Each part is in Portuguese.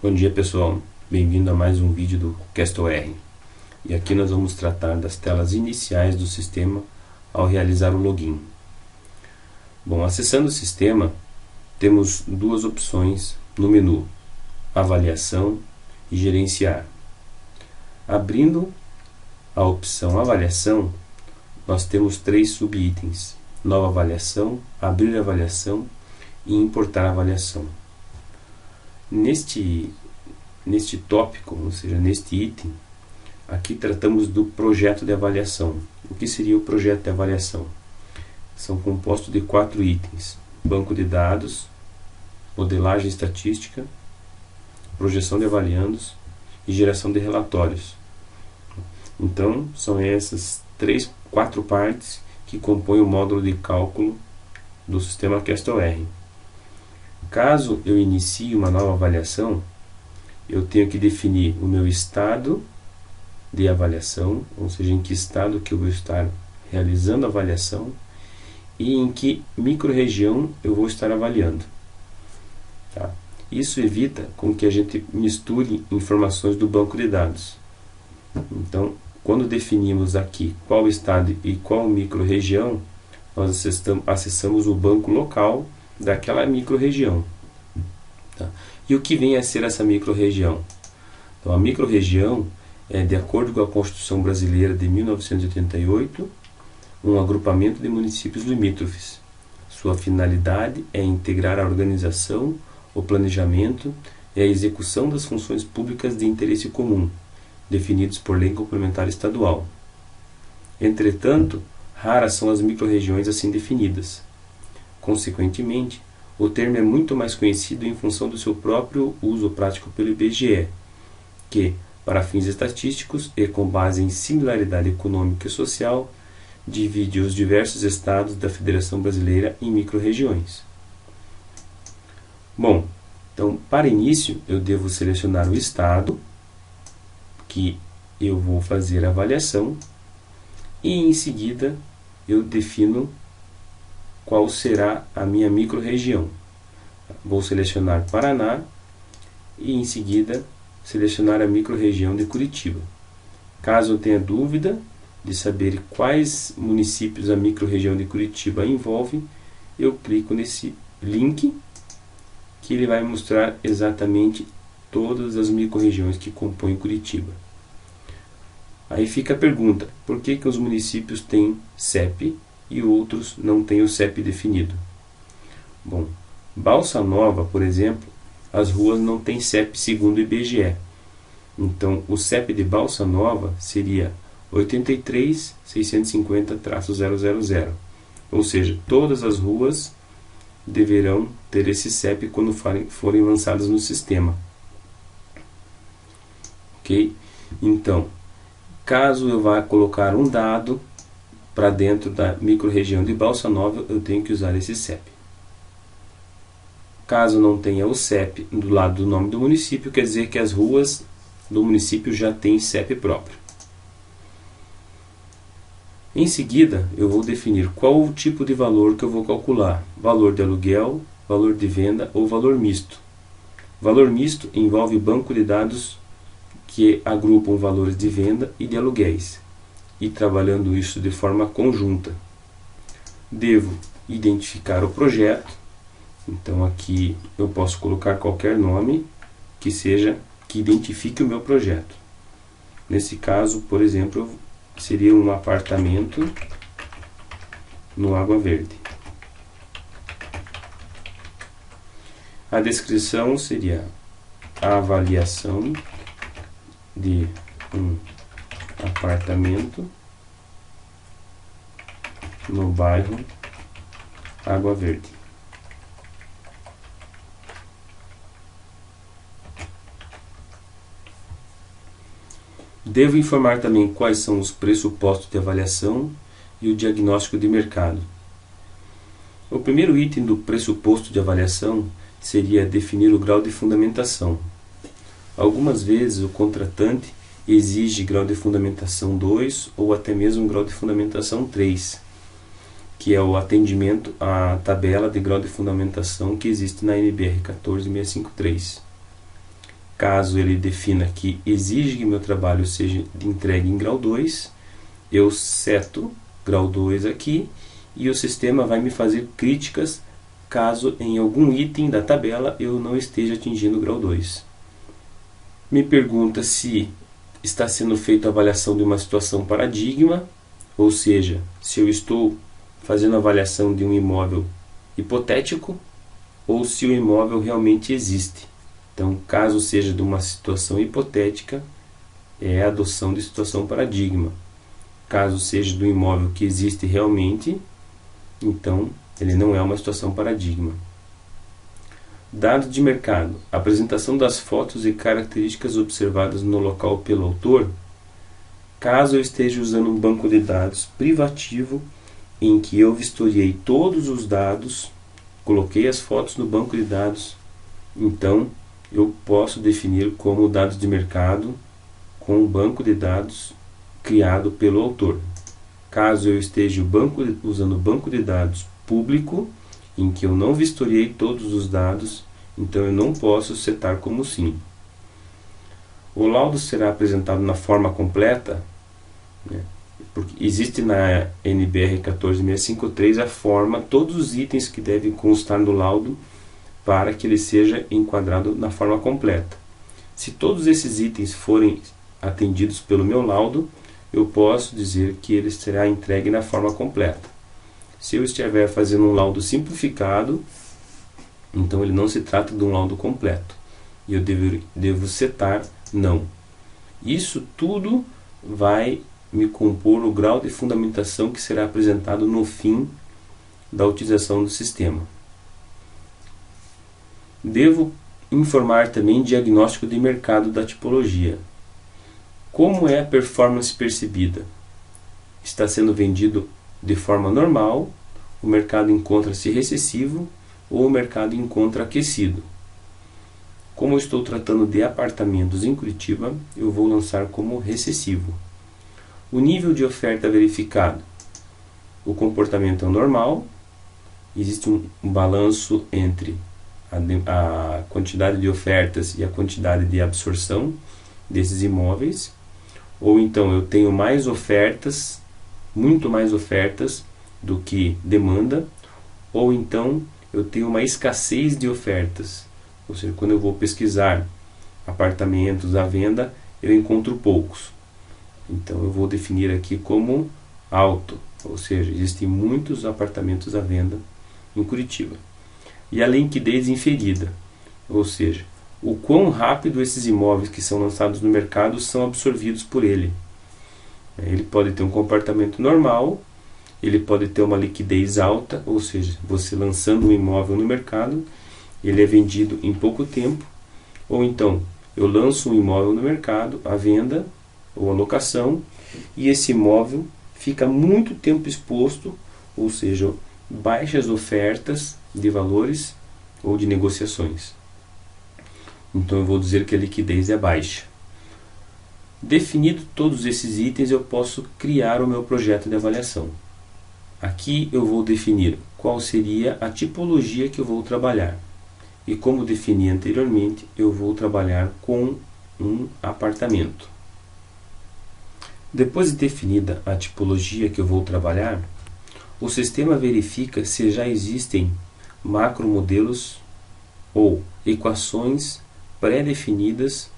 Bom dia pessoal, bem-vindo a mais um vídeo do Castor. E aqui nós vamos tratar das telas iniciais do sistema ao realizar o login. Bom, acessando o sistema, temos duas opções no menu: avaliação e gerenciar. Abrindo a opção avaliação, nós temos três subitens: nova avaliação, abrir avaliação e importar avaliação. Neste tópico, ou seja, neste item, aqui tratamos do projeto de avaliação. O que seria o projeto de avaliação? São compostos de 4 itens: banco de dados, modelagem estatística, projeção de avaliandos e geração de relatórios. Então, são essas 4 partes que compõem o módulo de cálculo do sistema Castor. Caso eu inicie uma nova avaliação, eu tenho que definir o meu estado de avaliação, ou seja, em que estado que eu vou estar realizando a avaliação e em que microrregião eu vou estar avaliando. Tá? Isso evita com que a gente misture informações do banco de dados. Então, quando definimos aqui qual estado e qual microrregião, nós acessamos o banco local daquela microrregião. Tá? E o que vem a ser essa microrregião? Então, a microrregião é, de acordo com a Constituição Brasileira de 1988, um agrupamento de municípios limítrofes. Sua finalidade é integrar a organização, o planejamento e a execução das funções públicas de interesse comum, definidos por lei complementar estadual. Entretanto, raras são as microrregiões assim definidas. Consequentemente, o termo é muito mais conhecido em função do seu próprio uso prático pelo IBGE, que, para fins estatísticos e com base em similaridade econômica e social, divide os diversos estados da Federação Brasileira em microrregiões. Bom, então, para início, eu devo selecionar o estado que eu vou fazer a avaliação e, em seguida, eu defino qual será a minha microrregião. Vou selecionar Paraná e, em seguida, selecionar a microrregião de Curitiba. Caso eu tenha dúvida de saber quais municípios a microrregião de Curitiba envolve, eu clico nesse link que ele vai mostrar exatamente todas as microrregiões que compõem Curitiba. Aí fica a pergunta: por que os municípios têm CEP e outros não têm o CEP definido? Bom, Balsa Nova, por exemplo, as ruas não têm CEP segundo o IBGE. Então, o CEP de Balsa Nova seria 83.650-000. Ou seja, todas as ruas deverão ter esse CEP quando forem lançadas no sistema. Ok? Então, caso eu vá colocar um dado para dentro da microrregião de Balsa Nova, eu tenho que usar esse CEP. Caso não tenha o CEP do lado do nome do município, quer dizer que as ruas do município já têm CEP próprio. Em seguida, eu vou definir qual o tipo de valor que eu vou calcular: valor de aluguel, valor de venda ou valor misto. Valor misto envolve banco de dados que agrupam valores de venda e de aluguéis, e trabalhando isso de forma conjunta. Devo identificar o projeto, então aqui eu posso colocar qualquer nome que identifique o meu projeto. Nesse caso, por exemplo, seria um apartamento no Água Verde. A descrição seria a avaliação de um apartamento no bairro Água Verde. Devo informar também quais são os pressupostos de avaliação e o diagnóstico de mercado. O primeiro item do pressuposto de avaliação seria definir o grau de fundamentação. Algumas vezes o contratante exige grau de fundamentação 2 ou até mesmo grau de fundamentação 3, que é o atendimento à tabela de grau de fundamentação que existe na NBR 14653. Caso ele defina que exige que meu trabalho seja entregue em grau 2, eu seto grau 2 aqui e o sistema vai me fazer críticas caso em algum item da tabela eu não esteja atingindo o grau 2. Me pergunta se está sendo feita a avaliação de uma situação paradigma, ou seja, se eu estou fazendo a avaliação de um imóvel hipotético ou se o imóvel realmente existe. Então, caso seja de uma situação hipotética, é a adoção de situação paradigma. Caso seja do imóvel que existe realmente, então ele não é uma situação paradigma. Dados de mercado. Apresentação das fotos e características observadas no local pelo autor. Caso eu esteja usando um banco de dados privativo em que eu vistoriei todos os dados, coloquei as fotos no banco de dados, então eu posso definir como dados de mercado com um banco de dados criado pelo autor. Caso eu esteja usando o banco de dados público, em que eu não vistoriei todos os dados, então eu não posso setar como sim. O laudo será apresentado na forma completa, né? Porque existe na NBR 14653 a forma, todos os itens que devem constar no laudo para que ele seja enquadrado na forma completa. Se todos esses itens forem atendidos pelo meu laudo, eu posso dizer que ele será entregue na forma completa. Se eu estiver fazendo um laudo simplificado, então ele não se trata de um laudo completo. E eu devo setar não. Isso tudo vai me compor o grau de fundamentação que será apresentado no fim da utilização do sistema. Devo informar também diagnóstico de mercado da tipologia. Como é a performance percebida? Está sendo vendido de forma normal, o mercado encontra-se recessivo ou o mercado encontra aquecido. Como eu estou tratando de apartamentos em Curitiba, eu vou lançar como recessivo. O nível de oferta verificado. O comportamento é normal, existe um balanço entre a quantidade de ofertas e a quantidade de absorção desses imóveis, ou então eu tenho mais ofertas, muito mais ofertas do que demanda, ou então eu tenho uma escassez de ofertas, ou seja, quando eu vou pesquisar apartamentos à venda, eu encontro poucos. Então eu vou definir aqui como alto, ou seja, existem muitos apartamentos à venda em Curitiba. E a liquidez inferida, ou seja, o quão rápido esses imóveis que são lançados no mercado são absorvidos por ele. Ele pode ter um comportamento normal, ele pode ter uma liquidez alta, ou seja, você lançando um imóvel no mercado, ele é vendido em pouco tempo, ou então eu lanço um imóvel no mercado, à venda ou à locação, e esse imóvel fica muito tempo exposto, ou seja, baixas ofertas de valores ou de negociações. Então eu vou dizer que a liquidez é baixa. Definido todos esses itens, eu posso criar o meu projeto de avaliação. Aqui eu vou definir qual seria a tipologia que eu vou trabalhar. E como defini anteriormente, eu vou trabalhar com um apartamento. Depois de definida a tipologia que eu vou trabalhar, o sistema verifica se já existem macromodelos ou equações pré-definidas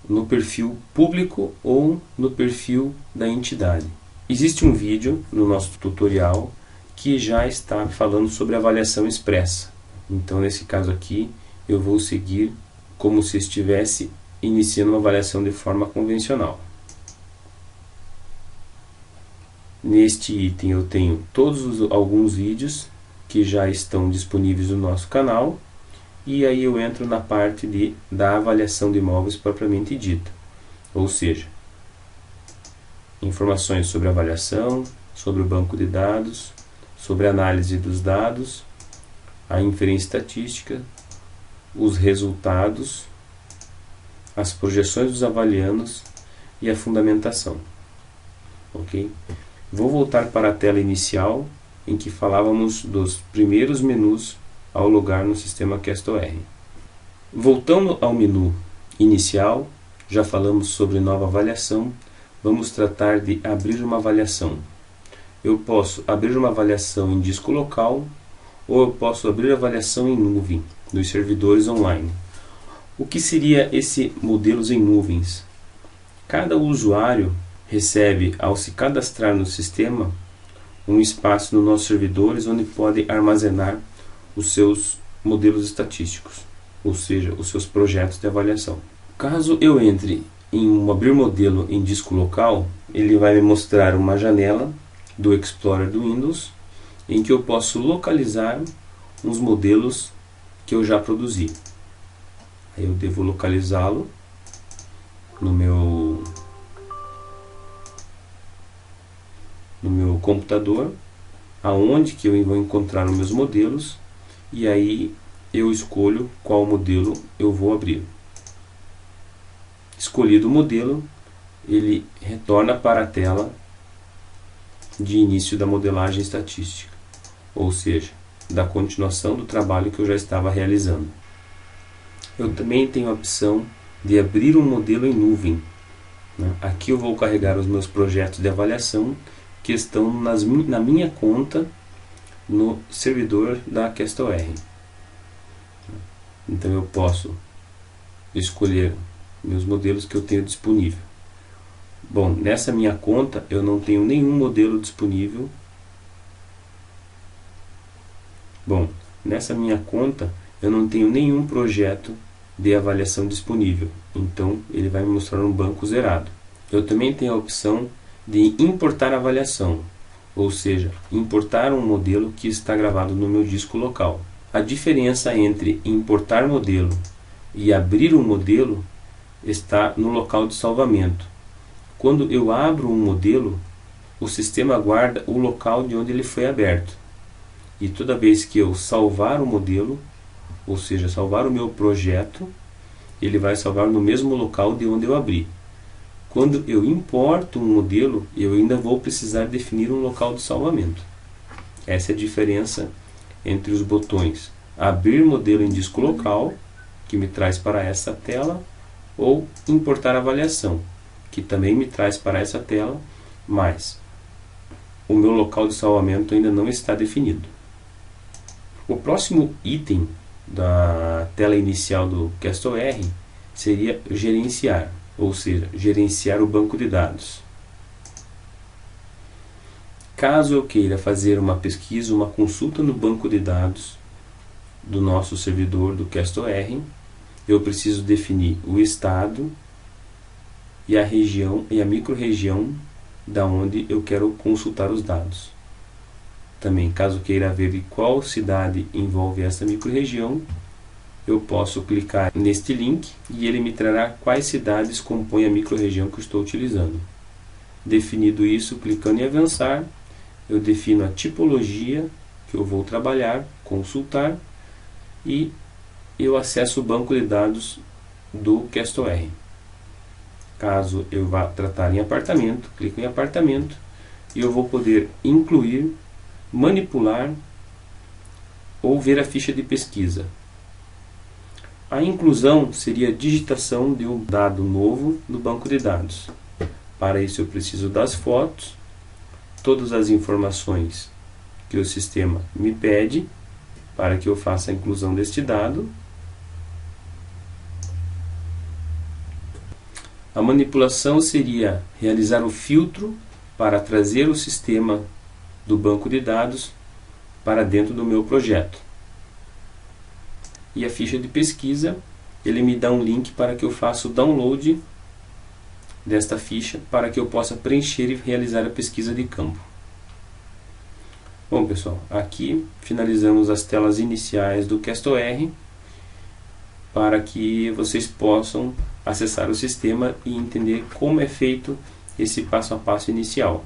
no perfil público ou no perfil da entidade. Existe um vídeo no nosso tutorial que já está falando sobre avaliação expressa. Então, nesse caso aqui, eu vou seguir como se estivesse iniciando uma avaliação de forma convencional. Neste item eu tenho alguns vídeos que já estão disponíveis no nosso canal, e aí eu entro na parte da avaliação de imóveis propriamente dita, ou seja, informações sobre a avaliação, sobre o banco de dados, sobre a análise dos dados, a inferência estatística, os resultados, as projeções dos avaliandos e a fundamentação. Ok? Vou voltar para a tela inicial em que falávamos dos primeiros menus ao logar no sistema CastOR. Voltando ao menu inicial, já falamos sobre nova avaliação, vamos tratar de abrir uma avaliação. Eu posso abrir uma avaliação em disco local ou eu posso abrir avaliação em nuvem, nos servidores online. O que seria esse modelos em nuvens? Cada usuário recebe, ao se cadastrar no sistema, um espaço nos nossos servidores onde pode armazenar os seus modelos estatísticos, ou seja, os seus projetos de avaliação. Caso eu entre em abrir modelo em disco local, ele vai me mostrar uma janela do Explorer do Windows em que eu posso localizar uns modelos que eu já produzi. Aí eu devo localizá-lo no meu computador, aonde que eu vou encontrar os meus modelos, e aí eu escolho qual modelo eu vou abrir. Escolhido o modelo, ele retorna para a tela de início da modelagem estatística, ou seja, da continuação do trabalho que eu já estava realizando. Eu também tenho a opção de abrir um modelo em nuvem. Aqui eu vou carregar os meus projetos de avaliação que estão na minha conta no servidor da CastleR. Então eu posso escolher meus modelos que eu tenho disponível. Bom, nessa minha conta eu não tenho nenhum modelo disponível. Bom, nessa minha conta eu não tenho nenhum projeto de avaliação disponível. Então ele vai me mostrar um banco zerado. Eu também tenho a opção de importar avaliação, ou seja, importar um modelo que está gravado no meu disco local. A diferença entre importar modelo e abrir um modelo está no local de salvamento. Quando eu abro um modelo, o sistema guarda o local de onde ele foi aberto. E toda vez que eu salvar o modelo, ou seja, salvar o meu projeto, ele vai salvar no mesmo local de onde eu abri. Quando eu importo um modelo, eu ainda vou precisar definir um local de salvamento. Essa é a diferença entre os botões abrir modelo em disco local, que me traz para essa tela, ou importar avaliação, que também me traz para essa tela, mas o meu local de salvamento ainda não está definido. O próximo item da tela inicial do CastleR seria gerenciar, ou seja, gerenciar o banco de dados. Caso eu queira fazer uma pesquisa, uma consulta no banco de dados do nosso servidor do CastleR, eu preciso definir o estado e a região e a microrregião da onde eu quero consultar os dados. Também, caso queira ver qual cidade envolve essa microrregião, eu posso clicar neste link e ele me trará quais cidades compõem a microrregião que eu estou utilizando. Definido isso, clicando em avançar, eu defino a tipologia que eu vou trabalhar, consultar, e eu acesso o banco de dados do CastleR. Caso eu vá tratar em apartamento, clico em apartamento e eu vou poder incluir, manipular ou ver a ficha de pesquisa. A inclusão seria a digitação de um dado novo no banco de dados. Para isso eu preciso das fotos, todas as informações que o sistema me pede para que eu faça a inclusão deste dado. A manipulação seria realizar o filtro para trazer o sistema do banco de dados para dentro do meu projeto. E a ficha de pesquisa, ele me dá um link para que eu faça o download desta ficha para que eu possa preencher e realizar a pesquisa de campo. Bom pessoal, aqui finalizamos as telas iniciais do CastleR para que vocês possam acessar o sistema e entender como é feito esse passo a passo inicial.